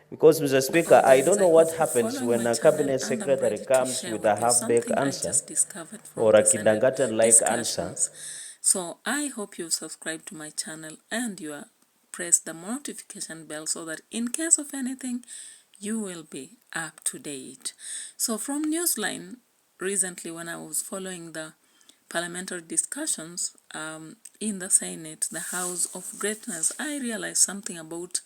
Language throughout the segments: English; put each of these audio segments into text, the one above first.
Because, Mr. Speaker, I don't know what for happens following when my a channel, cabinet and I'm secretary ready to comes share with with a you half-baked something I answer just discovered or from a the Senate kindergarten-like answer. discussions. So I hope you've subscribed to my channel and you are press the notification bell so that in case of anything, you will be up to date. So from Newsline, recently when I was following the parliamentary discussions in the Senate, the House of Greatness, I realized something about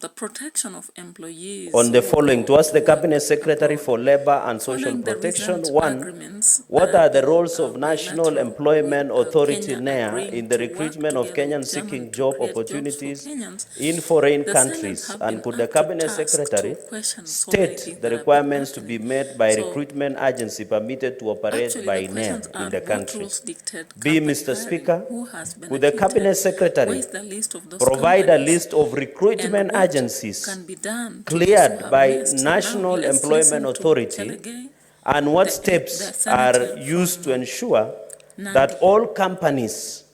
the protection of employees On the who following, go to ask the to work Cabinet Secretary abroad. for Labor and Social Following the Protection, recent one, agreements what that are have the been roles of National bilateral with Employment Authority Kenya NEA agreeing in the to work recruitment of together with Kenyans Germany seeking to job create jobs for opportunities Kenyans, in foreign the Senate countries? have And been could the up to Cabinet task to Secretary question so many state things the that have been requirements to be happening. met by So recruitment agency permitted to operate actually, the by NEA questions are: in the what country? rules dictate B, company Mr. hiring? Speaker, Who has could the Cabinet benefited? Where Secretary is the list of those provide a companies? list of And recruitment what agencies can be done to those who cleared have by missed? Now, National let's Employment listen to Authority, Chelege, and what the steps senator are used to from ensure that Nandi. all companies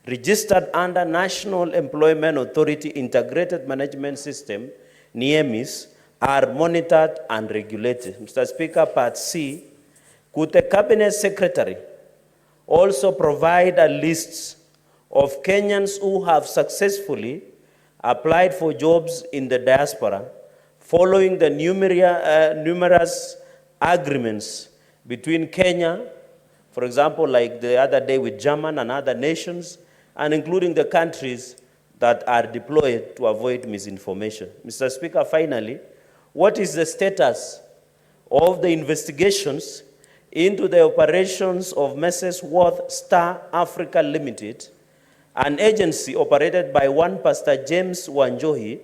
registered under National Employment Authority Integrated Management System, NIEMIS, are monitored and regulated? Mr. Speaker, Part C, could the Cabinet Secretary also provide a list of Kenyans who have successfully applied for jobs in the diaspora following the numerous agreements between Kenya, for example, like the other day with Germany and other nations, and including the countries that are deployed to avoid misinformation? Mr. Speaker, finally, what is the status of the investigations into the operations of Messrs. Worth Star Africa Limited, an agency operated by one Pastor James Wanjohi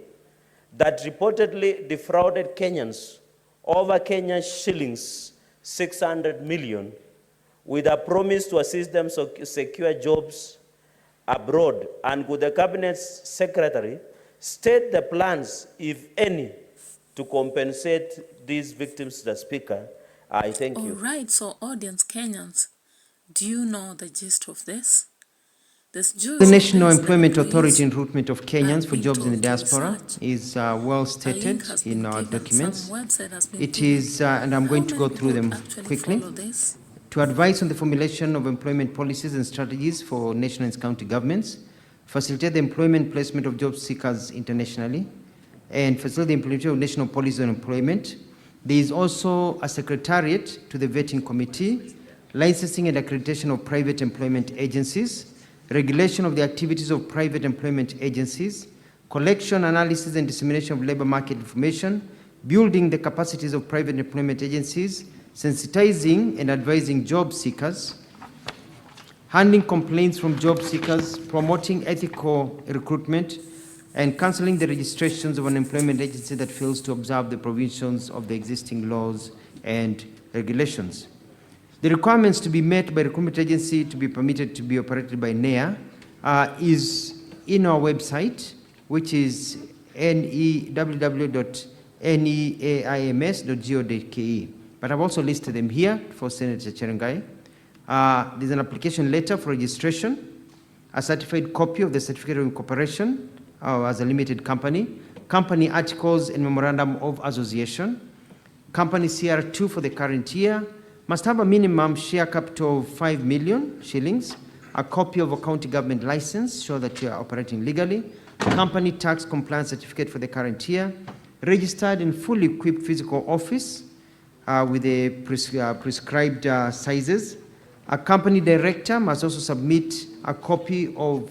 that reportedly defrauded Kenyans over Kenyan shillings 600 million with a promise to assist them secure jobs abroad? And could the Cabinet Secretary state the plans, if any, to compensate these victims? The Speaker, I thank you. All right, so audience Kenyans, do you know the gist of this? The National Employment Authority recruitment of Kenyans for jobs in the diaspora is well stated in our documents. It is, and I'm going to go through them quickly, to advise on the formulation of employment policies and strategies for national and county governments, facilitate the employment placement of job seekers internationally, and facilitate the implementation of national policies on employment. There is also a secretariat to the vetting committee, licensing and accreditation of private employment agencies, regulation of the activities of private employment agencies, collection, analysis, and dissemination of labor market information, building the capacities of private employment agencies, sensitizing and advising job seekers, handling complaints from job seekers, promoting ethical recruitment, and cancelling the registrations of an employment agency that fails to observe the provisions of the existing laws and regulations. The requirements to be met by recruitment agency to be permitted to be operated by NEA is in our website, which is www.neaims.go.ke. But I've also listed them here for Senator Cherengai. There's an application letter for registration, a certified copy of the certificate of incorporation as a limited company, company articles and memorandum of association, company CR2 for the current year, must have a minimum share capital of 5 million shillings, a copy of a county government license, show that you are operating legally, company tax compliance certificate for the current year, registered and fully equipped physical office with the prescribed sizes. A company director must also submit a copy of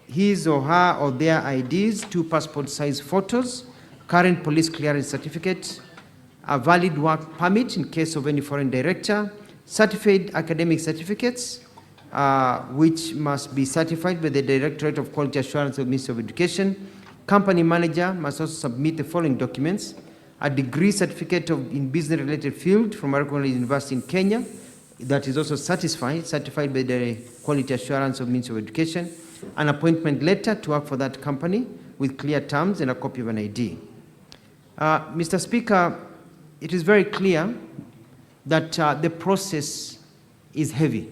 his or her or their IDs, 2 passport size photos, current police clearance certificate, a valid work permit in case of any foreign director, certified academic certificates, which must be certified by the Directorate of Quality Assurance of the Ministry of Education. Company manager must also submit the following documents: a degree certificate in business-related field from a recognized university in Kenya that is also certified by the Quality Assurance of the Ministry of Education, an appointment letter to work for that company with clear terms, and a copy of an ID. Mr. Speaker, it is very clear that the process is heavy,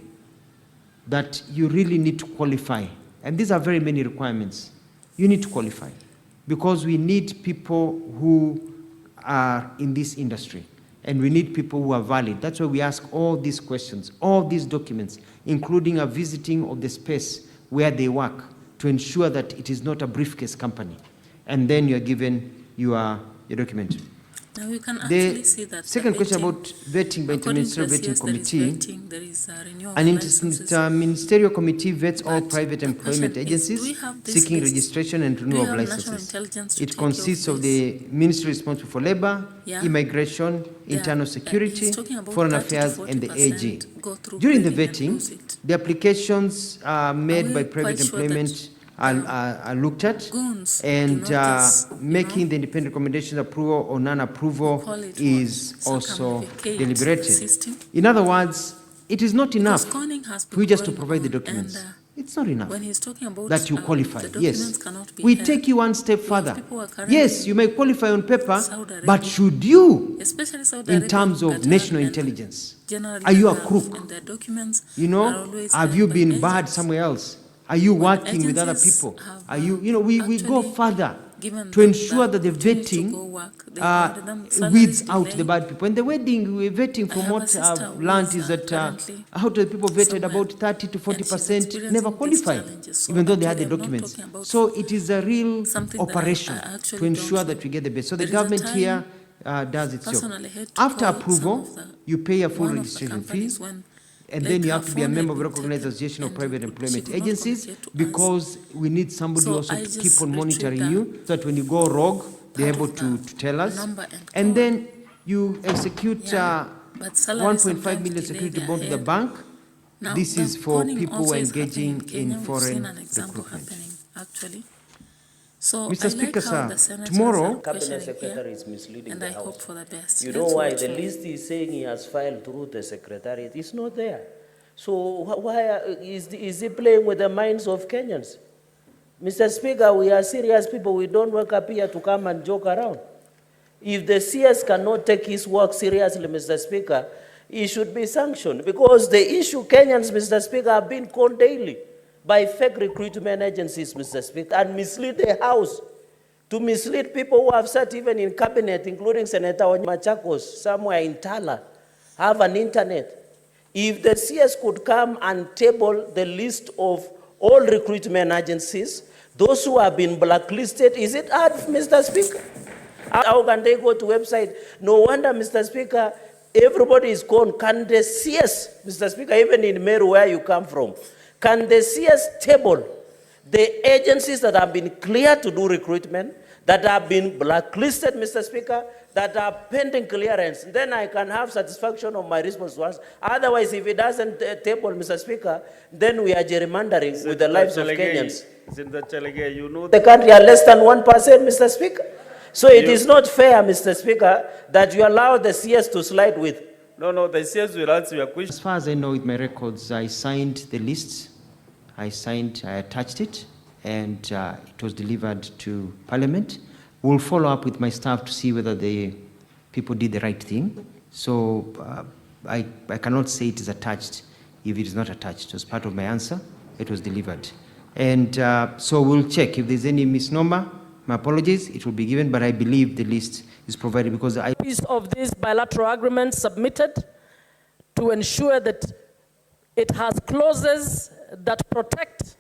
that you really need to qualify. And these are very many requirements. You need to qualify because we need people who are in this industry, and we need people who are valid. That's why we ask all these questions, all these documents, including a visiting of the space where they work, to ensure that it is not a briefcase company. And then you are given your document. Now you can actually see that second question about vetting by Interministerial Vetting Committee. An interministerial committee vets all private employment agencies seeking registration and renewal of licenses. It consists of the ministry responsible for labor, immigration, internal security, foreign affairs, and the AG. During the vetting, the applications made by private employment are looked at, and making the independent recommendation approval or non-approval is also deliberated. In other words, it is not enough for you just to provide the documents. It's not enough that you qualify. Yes, we take you one step further. Yes, you may qualify on paper, but should you, in terms of national intelligence, are you a crook? You know, have you been bad somewhere else? Are you working with other people? Are you, we go further to ensure that the vetting weeds out the bad people. And the vetting from what I've learned is that out of the people vetted, about 30 to 40% never qualified, even though they had the documents. So it is a real operation to ensure that we get the best. So the government here does its job. After approval, you pay a full registration fee. And then you have to be a member of a recognized association of private employment agencies, because we need somebody also to keep on monitoring you, so that when you go rogue, they're able to tell us. And then you execute 1.5 million security bond to the bank. This is for people who are engaging in foreign recruitment. So Mr. Speaker, sir, tomorrow, Cabinet Secretary is misleading the House. Hope for the best. You know why? The list is saying he has filed through the Secretariat. It's not there. So why is he playing with the minds of Kenyans? Mr. Speaker, we are serious people. We don't wake up here to come and joke around. If the CS cannot take his work seriously, Mr. Speaker, he should be sanctioned, because the issue Kenyans, Mr. Speaker, have been caught daily by fake recruitment agencies, Mr. Speaker, and mislead the House, to mislead people who have sat even in cabinet, including Senator Machakos, somewhere in Tala, have an internet. If the CS could come and table the list of all recruitment agencies, those who have been blacklisted, is it hard, Mr. Speaker? How can they go to website? No wonder, Mr. Speaker, everybody is gone. Can the CS, Mr. Speaker, even in Meru where you come from, can the CS table the agencies that have been cleared to do recruitment, that have been blacklisted, Mr. Speaker, that are pending clearance? Then I can have satisfaction of my response to us. Otherwise, if it doesn't table, Mr. Speaker, then we are gerrymandering with the lives of Kenyans. You know the country are less than 1%, Mr. Speaker. So it is not fair, Mr. Speaker, that you allow the CS to slide with. No, the CS will answer your question. As far as I know with my records, I signed the list. I attached it, and it was delivered to Parliament. We'll follow up with my staff to see whether the people did the right thing. So I cannot say it is attached if it is not attached. As part of my answer, it was delivered. And so we'll check. If there's any misnomer, my apologies, it will be given, but I believe the list is provided, because I... Piece of this bilateral agreement submitted to ensure that it has clauses that protect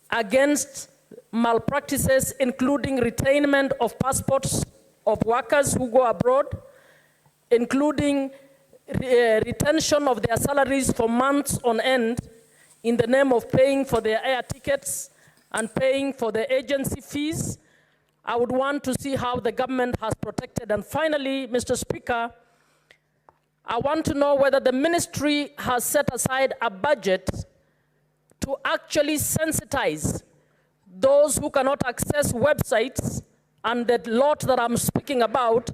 against malpractices, including retainment of passports of workers who go abroad, including retention of their salaries for months on end in the name of paying for their air tickets and paying for the agency fees. I would want to see how the government has protected. And finally, Mr. Speaker, I want to know whether the ministry has set aside a budget to actually sensitize those who cannot access websites and the lot that I'm speaking about,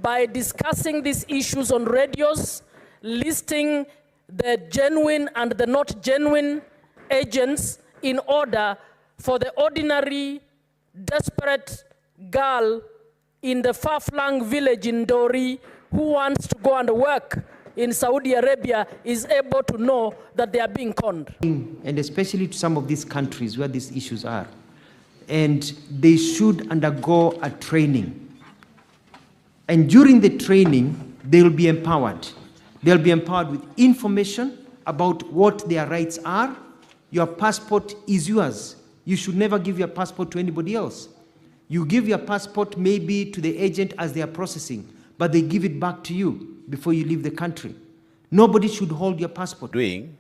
by discussing these issues on radios, listing the genuine and the not genuine agents, in order for the ordinary desperate girl in the far-flung village in Dori who wants to go and work in Saudi Arabia is able to know that they are being conned. And especially to some of these countries where these issues are, and they should undergo a training. And during the training, they will be empowered. They'll be empowered with information about what their rights are. Your passport is yours. You should never give your passport to anybody else. You give your passport maybe to the agent as they are processing, but they give it back to you before you leave the country. Nobody should hold your passport. Doing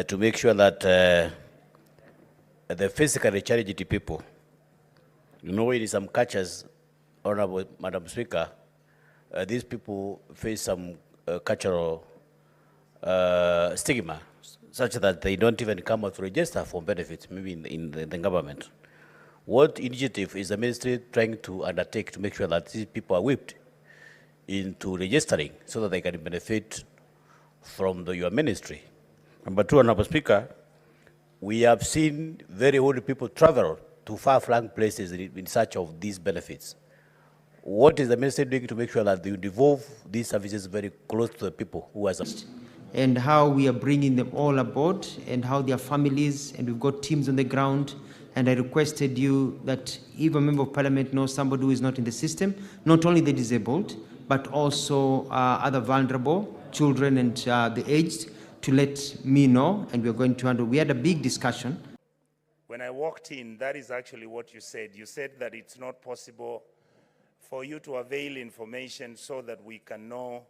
to make sure that the physically challenged people, in some cultures, Honorable Madam Speaker, these people face some cultural stigma, such that they don't even come out to register for benefits, maybe in the government. What initiative is the ministry trying to undertake to make sure that these people are whipped into registering so that they can benefit from your ministry? Number two, Honorable Speaker, we have seen very old people travel to far-flung places in search of these benefits. What is the ministry doing to make sure that they devolve these services very close to the people who are... And how we are bringing them all aboard, and how their families, and we've got teams on the ground. And I requested you that if a member of parliament knows somebody who is not in the system, not only the disabled, but also other vulnerable, children and the aged, to let me know, and we're going to handle. We had a big discussion. When I walked in, that is actually what you said. You said that it's not possible for you to avail information so that we can know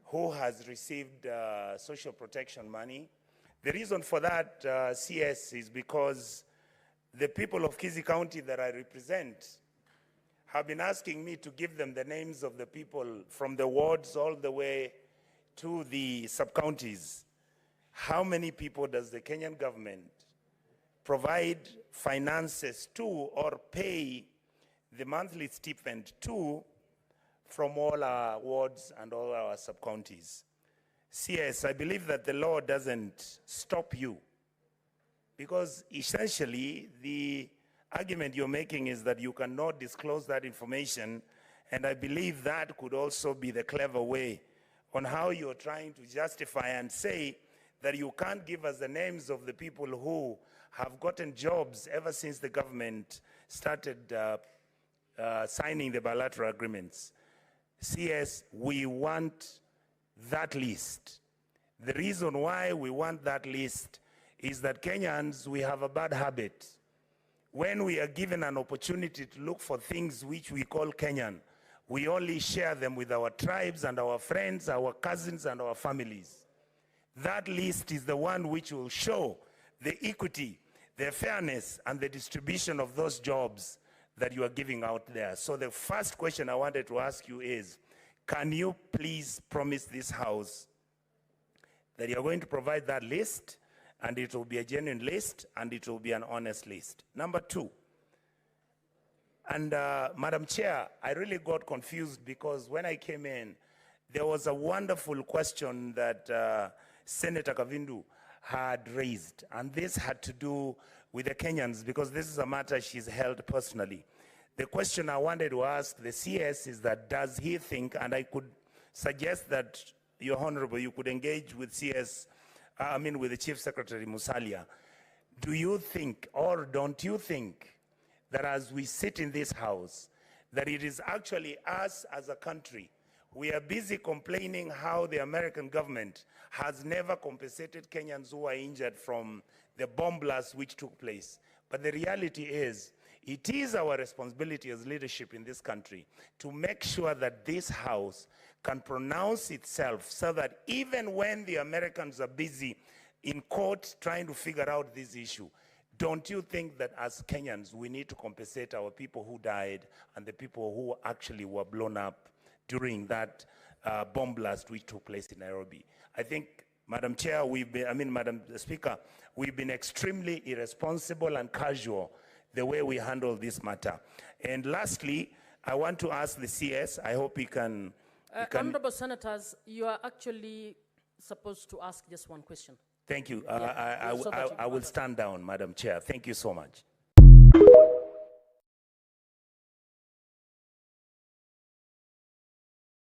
who has received social protection money. The reason for that, CS, is because the people of Kisii County that I represent have been asking me to give them the names of the people from the wards all the way to the sub-counties. How many people does the Kenyan government provide finances to or pay the monthly stipend to from all our wards and all our sub-counties? CS, I believe that the law doesn't stop you, because essentially the argument you're making is that you cannot disclose that information, and I believe that could also be the clever way on how you're trying to justify and say that you can't give us the names of the people who have gotten jobs ever since the government started signing the bilateral agreements. CS, we want that list. The reason why we want that list is that Kenyans, we have a bad habit. When we are given an opportunity to look for things which we call Kenyan, we only share them with our tribes and our friends, our cousins and our families. That list is the one which will show the equity, the fairness and the distribution of those jobs that you are giving out there. So the first question I wanted to ask you is, can you please promise this House that you're going to provide that list, and it will be a genuine list, and it will be an honest list? Number two, and Madam Chair, I really got confused because when I came in, there was a wonderful question that Senator Kavindu had raised, and this had to do with the Kenyans, because this is a matter she's held personally. The question I wanted to ask the CS is that, does he think, and I could suggest that, Your Honorable, you could engage with CS, with the Chief Secretary Musalia. Do you think, or don't you think, that as we sit in this House, that it is actually us as a country, we are busy complaining how the American government has never compensated Kenyans who are injured from the bomb blast which took place. But the reality is, it is our responsibility as leadership in this country to make sure that this House can pronounce itself so that even when the Americans are busy in court trying to figure out this issue, don't you think that as Kenyans we need to compensate our people who died and the people who actually were blown up during that bomb blast which took place in Nairobi? I think, Madam Chair, Madam Speaker, we've been extremely irresponsible and casual the way we handle this matter. And lastly, I want to ask the CS, I hope he can... Honorable Senators, you are actually supposed to ask just one question. Thank you. Yeah, I will stand down, Madam Chair. Thank you so much.